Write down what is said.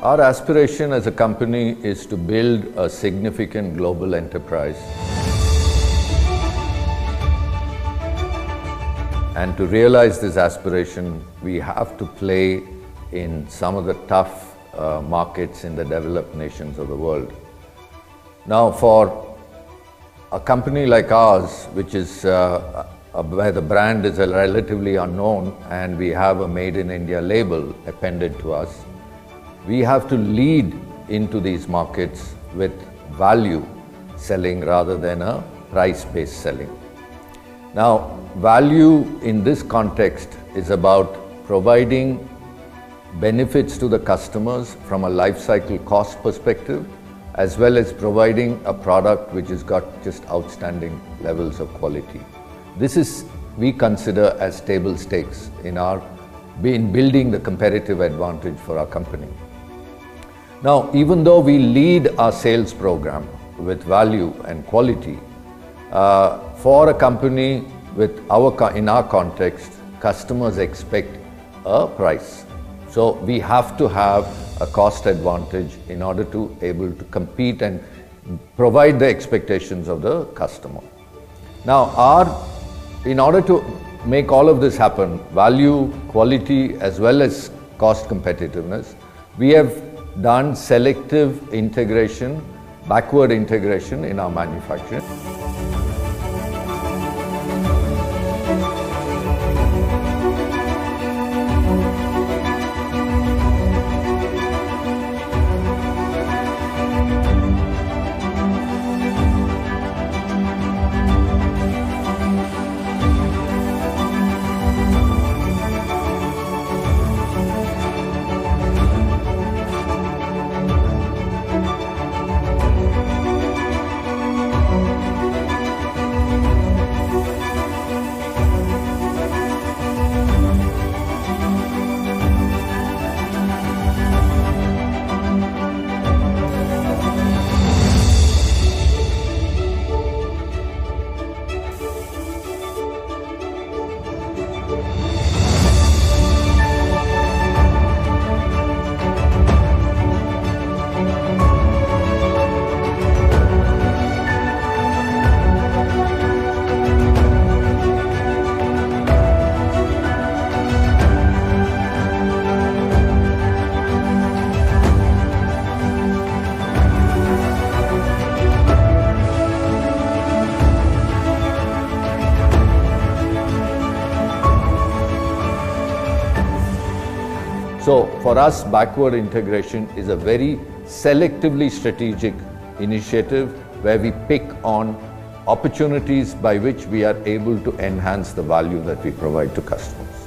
Our aspiration as a company is to build a significant global enterprise. And to realize this aspiration, we have to play in some of the tough markets in the developed nations of the world. Now, for a company like ours, which is where the brand is relatively unknown and we have a Made in India label appended to us, we have to lead into these markets with value selling rather than a price-based selling. Now, value in this context is about providing benefits to the customers from a life cycle cost perspective, as well as providing a product which has got just outstanding levels of quality. This is, we consider, as table stakes in building the competitive advantage for our company. Now, even though we lead our sales program with value and quality, for a company in our context, customers expect a price. So we have to have a cost advantage in order to able to compete and provide the expectations of the customer. Now, in order to make all of this happen, value, quality, as well as cost competitiveness, we have done selective integration, backward integration in our manufacturing. So for us, backward integration is a very selectively strategic initiative where we pick on opportunities by which we are able to enhance the value that we provide to customers.